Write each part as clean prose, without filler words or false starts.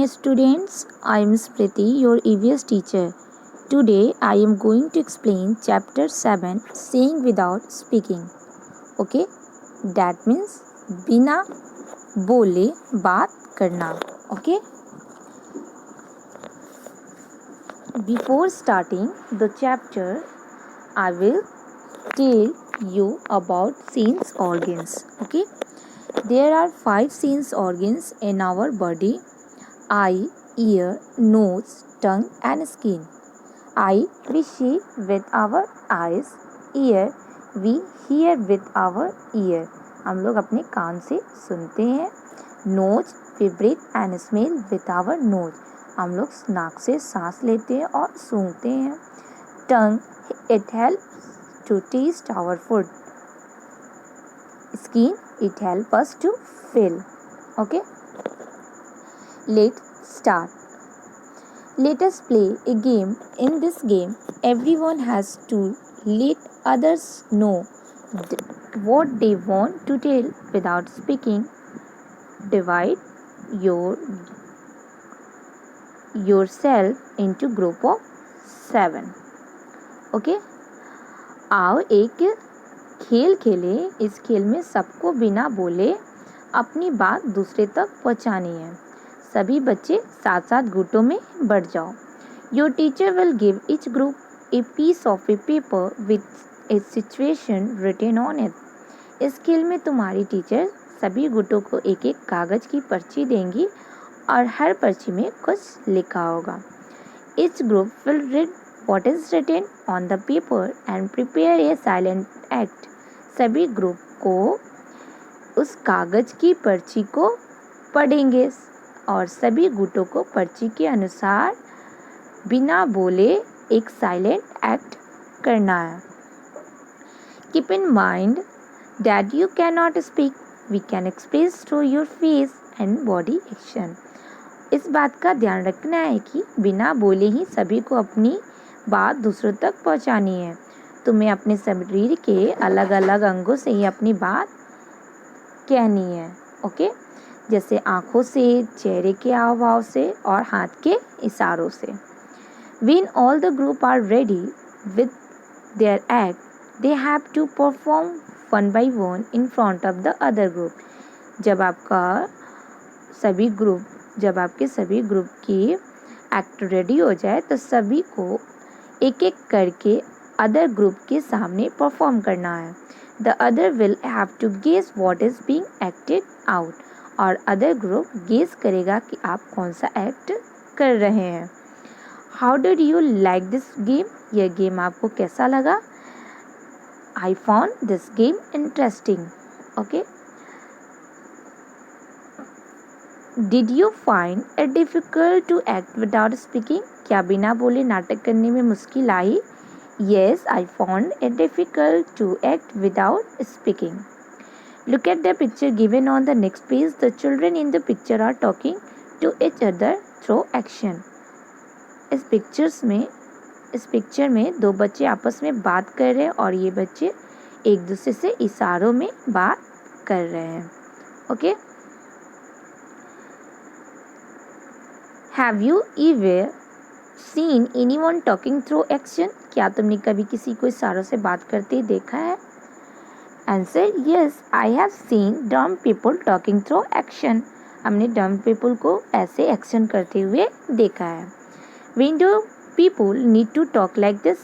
Students, I am Spriti, your EVS teacher. Today I am going to explain chapter 7 Saying Without Speaking. Okay, that means बिना बोले बात करना. Okay, before starting the chapter, I will tell you about sense organs. Okay, there are 5 sense organs in our body: eye, ear, nose, tongue and skin. Eye, we see with our eyes. Ear, we hear with our ear. हम लोग अपने कान से सुनते हैं. Nose, we breathe and smell with our nose. हम लोग नाक से सांस लेते हैं और सूंघते हैं. Tongue, it helps to taste our food. Skin, it helps us to feel. Okay? Let's start. Let us play a game. In this game, everyone has to let others know what they want to tell without speaking. Divide yourself into group of 7. Okay? आओ एक खेल खेले. इस खेल में सबको बिना बोले अपनी बात दूसरे तक पहुंचानी है. सभी बच्चे साथ साथ गुटों में बढ़ जाओ. Your teacher will give each group a piece of a paper with a situation written on it. इस खेल में तुम्हारी टीचर सभी गुटों को एक एक कागज की पर्ची देंगी और हर पर्ची में कुछ लिखा होगा. Each group will read what is written on the paper and prepare a silent act. सभी ग्रुप को उस कागज की पर्ची को पढ़ेंगे और सभी गुटों को पर्ची के अनुसार बिना बोले एक साइलेंट एक्ट करना है. Keep in mind that you can not speak, we can express through your face and body action. इस बात का ध्यान रखना है कि बिना बोले ही सभी को अपनी बात दूसरों तक पहुंचानी है. तुम्हें अपने शरीर के अलग अलग अंगों से ही अपनी बात कहनी है. ओके, जैसे आँखों से, चेहरे के हाव भाव से और हाथ के इशारों से. When all the group are ready with their act, they have to perform one by one in front of the other group. जब आपके सभी ग्रुप की एक्ट रेडी हो जाए तो सभी को एक एक करके अदर ग्रुप के सामने परफॉर्म करना है. The other will have to guess what is being acted out. और अदर ग्रुप गेस करेगा कि आप कौन सा एक्ट कर रहे हैं. How did you like this game? यह गेम आपको कैसा लगा? I found this game interesting. Okay, did you find it difficult to act without speaking? क्या बिना बोले नाटक करने में मुश्किल आई? Yes, I found it difficult to act without speaking. Look at the picture given on the next page. The children in the picture are talking to each other through action. इस picture में दो बच्चे आपस में बात कर रहे हैं और ये बच्चे एक दूसरे से इशारों में बात कर रहे हैं. Okay, Have you ever seen anyone talking through action? क्या तुमने कभी किसी को इशारों से बात करते देखा है? Answer, yes, I have seen dumb people talking through action. हमने dumb people को ऐसे एक्शन करते हुए देखा है. When do people need to talk like this?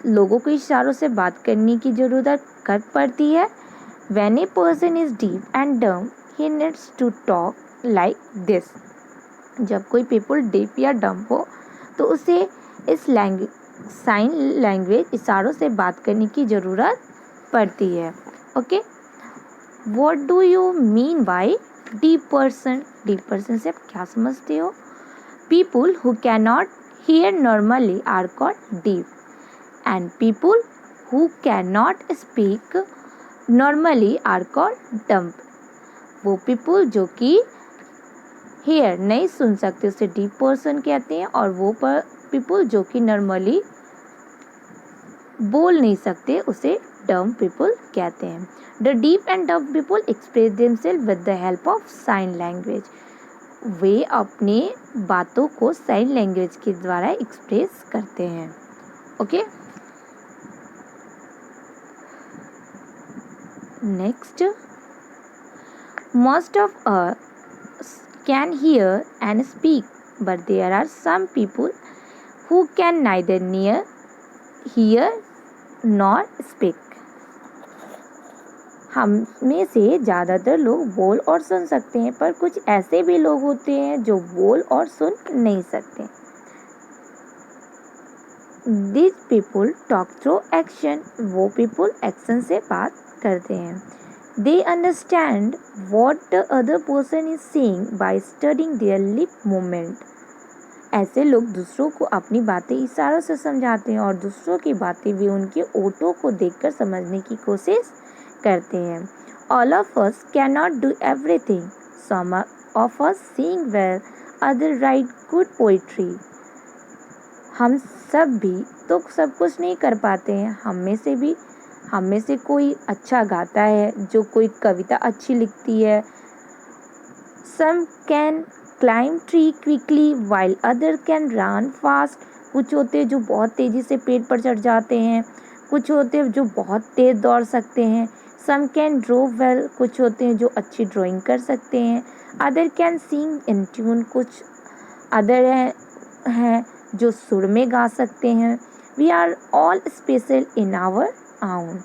लोगों को इशारों से बात करने की ज़रूरत कब पड़ती है? When a person is deaf and dumb, he needs to talk like this. जब कोई people deaf या dumb हो तो उसे इस साइन लैंग्वेज इशारों से बात करने की ज़रूरत पड़ती है. Okay, what do you mean by deep person? Deep person से आप क्या समझते हो? People who can not hear normally are called deep and people who can not speak normally are called dumb. वो पीपुल जो कि हियर नहीं सुन सकते उसे डीप पर्सन कहते हैं और वो पीपुल जो कि नॉर्मली बोल नहीं सकते उसे डम्ब पीपल कहते हैं. The deep and dumb people express themselves with the help of sign language. वे अपने बातों को साइन लैंग्वेज के द्वारा एक्सप्रेस करते हैं। Okay, next, most of us can hear and speak but there are some people who can neither hear nor speak। हम में से ज़्यादातर लोग बोल और सुन सकते हैं, पर कुछ ऐसे भी लोग होते हैं जो बोल और सुन नहीं सकते। These people talk through action। वो people एक्शन से बात करते हैं। They understand what the other person is saying by studying their lip movement। ऐसे लोग दूसरों को अपनी बातें इशारों से समझाते हैं और दूसरों की बातें भी उनके ओठों को देखकर समझने की कोशिश करते हैं। All of us cannot do everything। Some of us sing well, others write good poetry। हम सब भी तो सब कुछ नहीं कर पाते हैं। हम में से कोई अच्छा गाता है, जो कोई कविता अच्छी लिखती है। Some can climb tree quickly while other can run fast। कुछ होते हैं जो बहुत तेज़ी से पेड़ पर चढ़ जाते हैं, कुछ होते हैं जो बहुत तेज़ दौड़ सकते हैं। Some can draw well। कुछ होते हैं जो अच्छी ड्राइंग कर सकते हैं। Other can sing in tune। कुछ अदर हैं जो सुर में गा सकते हैं। We are all special in our own।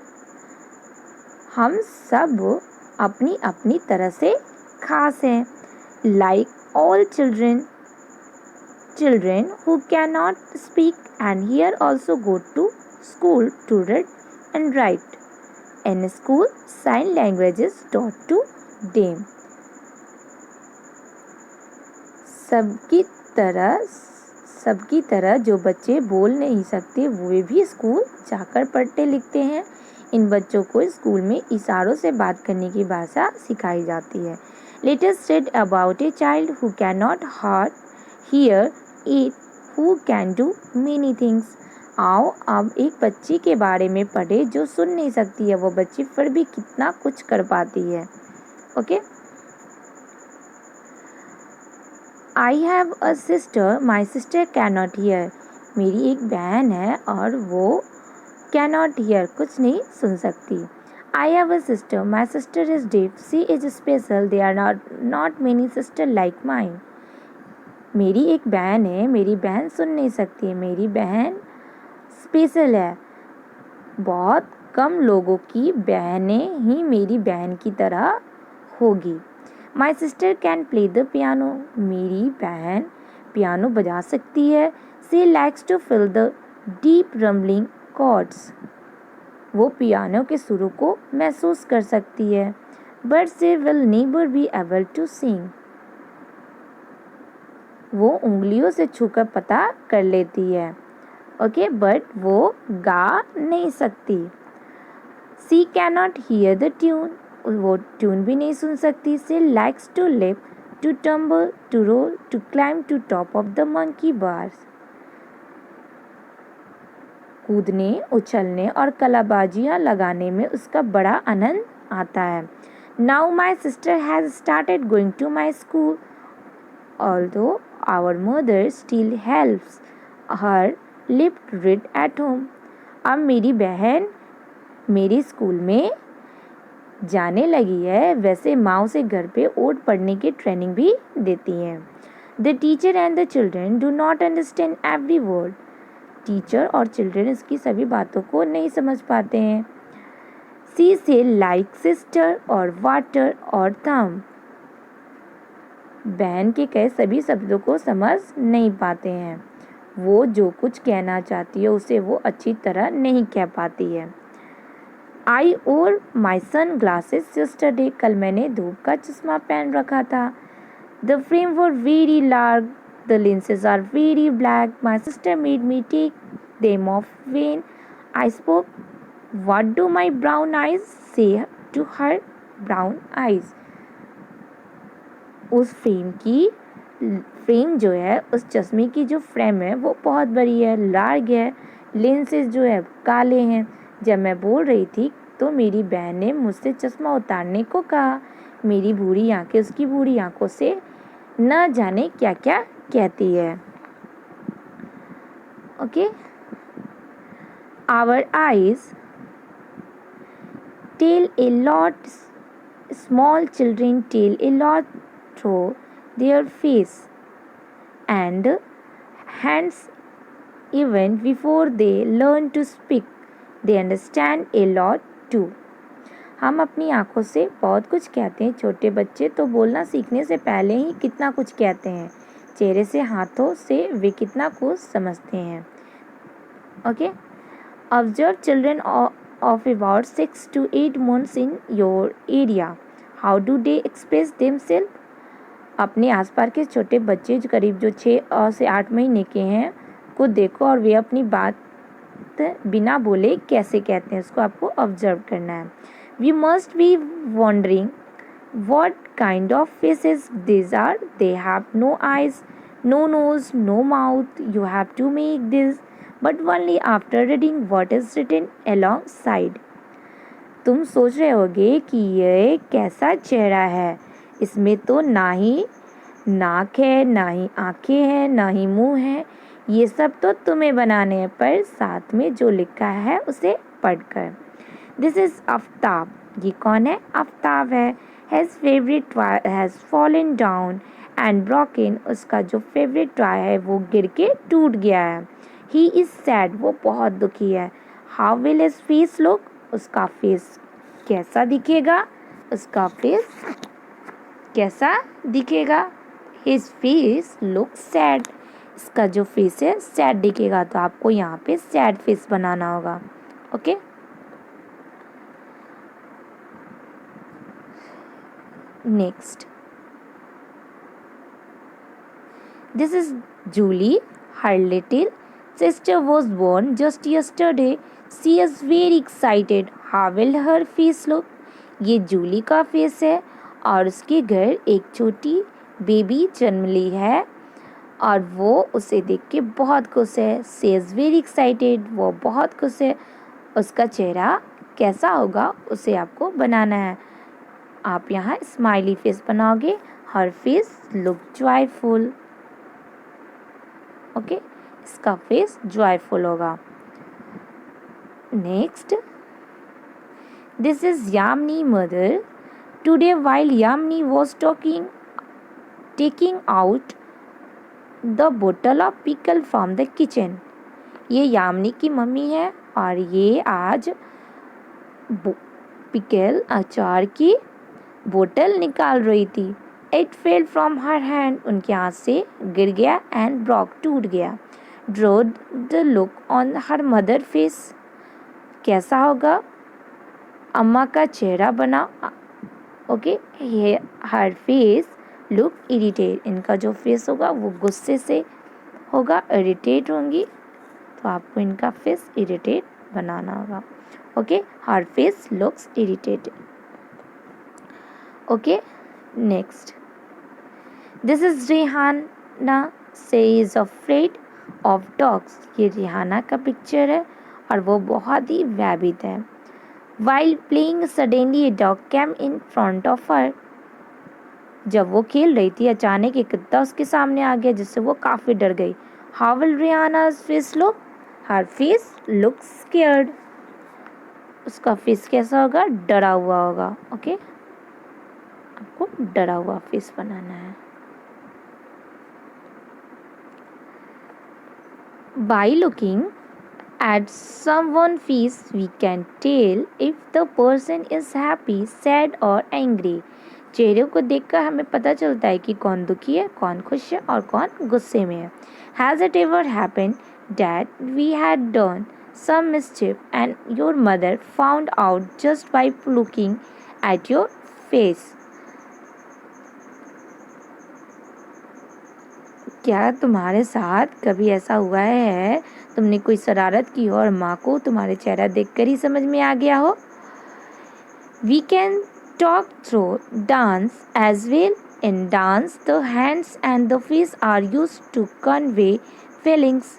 हम सब अपनी अपनी तरह से खास हैं। Like all children who cannot speak and hear also go to school to read and write। In school, sign language is taught to them। सबकी तरह जो बच्चे बोल नहीं सकते वे भी स्कूल जाकर पढ़ते लिखते हैं। इन बच्चों को स्कूल में इशारों से बात करने की भाषा सिखाई जाती है। Let us read about a child who cannot hear it, who can do many things। आओ अब एक बच्ची के बारे में पढ़े जो सुन नहीं सकती है, वो बच्ची फिर भी कितना कुछ कर पाती है। Okay, I have a sister, my sister cannot hear। मेरी एक बहन है और वो cannot hear, कुछ नहीं सुन सकती। I have a sister, my sister is deaf, she is special, there are not many sisters like mine। मेरी एक बहन है, मेरी बहन सुन नहीं सकती है, मेरी बहन स्पेशल है। बहुत कम लोगों की बहनें ही मेरी बहन की तरह होगी। My sister can play the piano। मेरी बहन पियानो बजा सकती है। She likes to feel the deep rumbling chords। वो पियानो के सुरों को महसूस कर सकती है। But she will never be able to sing। वो उंगलियों से छूकर पता कर लेती है। ओके, बट वो गा नहीं सकती। She cannot hear the tune। वो ट्यून भी नहीं सुन सकती। She likes to leap, to tumble, to roll, to climb to top of the monkey bars। कूदने, उछलने और कलाबाजियाँ लगाने में उसका बड़ा आनंद आता है। Now my sister has started going to my school, although our mother still helps her lift read at home। अब मेरी बहन मेरी स्कूल में जाने लगी है, वैसे माँ उसे घर पे ओट पढ़ने की ट्रेनिंग भी देती हैं। The teacher and the children do not understand every word। Teacher और चिल्ड्रन इसकी सभी बातों को नहीं समझ पाते हैं। She say like sister और water और thumb। बहन के कहे सभी शब्दों को समझ नहीं पाते हैं। वो जो कुछ कहना चाहती है उसे वो अच्छी तरह नहीं कह पाती है। I wore my sunglasses yesterday। कल मैंने धूप का चश्मा पहन रखा था। The frames were very large, the lenses are very black। My sister made me take them off when I spoke। What do my brown eyes say to her brown eyes। उस frame जो है, उस चश्मे की जो frame है वो बहुत बड़ी है, लार्ज है, लेंसेज जो है काले हैं। जब मैं बोल रही थी तो मेरी बहन ने मुझसे चश्मा उतारने को कहा। मेरी बूढ़ी आंखें उसकी बूढ़ी आंखों से न जाने क्या क्या कहती है। Okay, our eyes tell a lot, small children tell a lot through their face and hands. Even before they learn to speak, they understand a lot too. हम अपनी आँखों से बहुत कुछ कहते हैं। छोटे बच्चे तो बोलना सीखने से पहले ही कितना कुछ कहते हैं। चेहरे से, हाथों से वे कितना कुछ समझते हैं। Okay, observe children of about 6 to 8 months in your area. How do they express themselves? अपने आसपास के छोटे बच्चे जो करीब 6 से 8 महीने के हैं को देखो और वे अपनी बात बिना बोले कैसे कहते हैं, उसको आपको ऑब्जर्व करना है। We must be wondering what kind of faces these are. They have no eyes, no nose, no mouth. You have to make this, but only after reading what is written alongside. तुम सोच रहे होगे कि ये कैसा चेहरा है, इसमें तो ना ही नाक है, ना ही आँखें हैं, ना ही मुंह है। ये सब तो तुम्हें बनाने हैं, पर साथ में जो लिखा है उसे पढ़कर। This is Aftab. ये कौन है? आफ्ताब है। His favorite toy has fallen down and broken. उसका जो फेवरेट टॉय है वो गिर के टूट गया है। He is sad. वो बहुत दुखी है। How will his face look? उसका फेस कैसा दिखेगा? उसका फेस कैसा दिखेगा? His face looks sad. इसका जो फेस है सैड दिखेगा, तो आपको यहाँ पे सैड फेस बनाना होगा। Okay, next, this is Julie. Her little sister was born just yesterday. She is very excited. How will her face look? ये जूली का फेस है और उसके घर एक छोटी बेबी जन्म ली है और वो उसे देख के बहुत खुश है। She is very excited. वो बहुत खुश है। उसका चेहरा कैसा होगा उसे आपको बनाना है। आप यहाँ स्माइली फेस बनाओगे। हर फेस लुक जॉयफुल। ओके, इसका फेस जॉयफुल होगा। Next, this is Yamini mother. Today while Yamini was taking out the bottle of pickle from the kitchen. ये यामिनी की मम्मी है और ये आज पिकल अचार की बोतल निकाल रही थी। It fell from her hand. उनके हाथ से गिर गया and broke, टूट गया। Draw the look on her mother face. कैसा होगा? अम्मा का चेहरा बना। Okay, her face look irritated. इनका जो फेस होगा वो गुस्से से होगा, इरिटेट होंगी, तो आपको इनका फेस इरिटेट बनाना होगा। Okay, her face looks irritated. Okay, next, this is Rihanna. She is afraid of dogs. ये रिहाना का पिक्चर है और वो बहुत ही भयभीत है। While playing suddenly a dog came in front of her. जब वो खेल रही थी अचानक एक कुत्ता उसके सामने आ गया जिससे वो काफ़ी डर गई। How will Rihanna's face look? Her face looks scared. उसका फेस कैसा होगा? डरा हुआ होगा। ओके, आपको डरा हुआ फेस बनाना है। By looking at someone's face, we can tell if the person is happy, sad or angry. चेहरे को देखकर हमें पता चलता है कि कौन दुखी है, कौन खुश है और कौन गुस्से में है। Has it ever happened that we had done some mischief and your mother found out just by looking at your face? क्या तुम्हारे साथ कभी ऐसा हुआ है तुमने कोई शरारत की हो और माँ को तुम्हारे चेहरा देखकर ही समझ में आ गया हो? We can talk through dance as well. In dance, the hands and the face are used to convey feelings.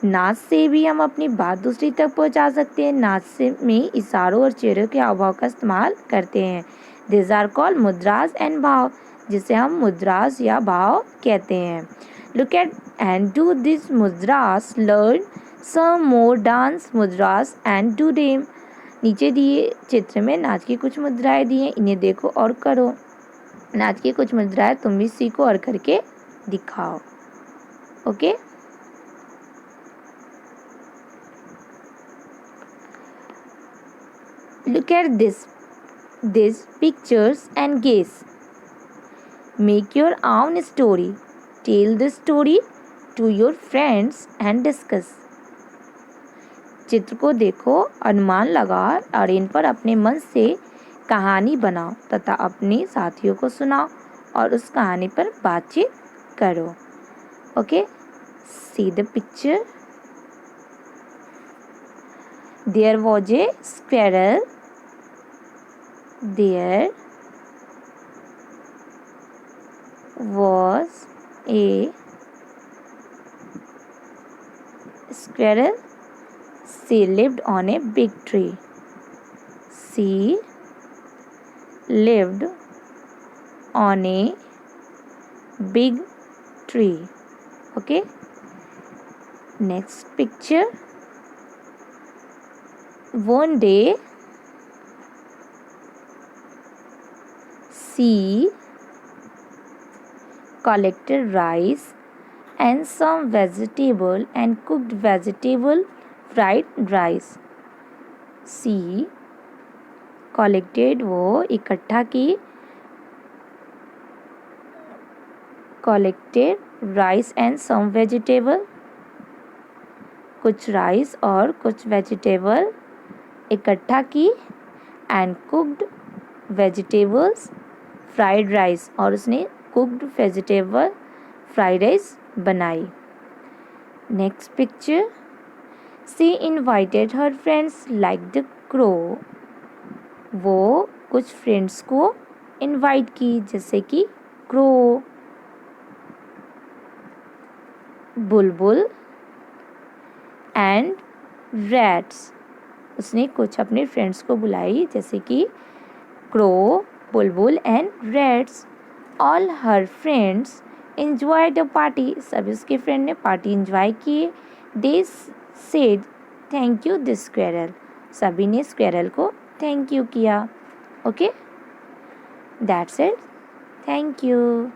नाच से भी हम अपनी बात दूसरी तक पहुंचा सकते हैं। नाच से में इशारों और चेहरे के हाव-भाव का इस्तेमाल करते हैं। These are called मुद्रास एंड भाव, जिसे हम मुद्रास या भाव कहते हैं। Look at and do these mudras. Learn some more dance mudras and do them. नीचे दिए चित्र में नाच की कुछ मुद्राएं दी हैं, इन्हें देखो और करो। नाच की कुछ मुद्राएं तुम भी सीखो और करके दिखाओ। Okay, look at these pictures and guess. Make your own story. Tell the story to your friends and discuss. चित्र को देखो, अनुमान लगाओ और इन पर अपने मन से कहानी बनाओ तथा अपने साथियों को सुनाओ और उस कहानी पर बातचीत करो। Okay, see the picture. There was a squirrel. There was a squirrel. She lived on a big tree. She lived on a big tree. Okay. Next picture. One day, she collected rice and some vegetable and cooked vegetable fried rice. She collected, वो इकट्ठा की, collected rice and some vegetable, कुछ rice और कुछ vegetable इकट्ठा की, and cooked vegetables fried rice, और उसने कुक्ड वेजिटेबल फ्राइड राइस बनाई। Next picture, she invited her friends like the crow. वो कुछ फ्रेंड्स को इनवाइट की जैसे कि क्रो, बुलबुल एंड रैट्स. उसने कुछ अपने फ्रेंड्स को बुलाई जैसे कि crow, Bulbul and rats. All her friends enjoy the party. सभी उसके फ्रेंड ने पार्टी एंजॉय किए. They said thank you the squirrel. सभी ने स्क्वेरल को थैंक यू किया. Okay, that's it. Thank you.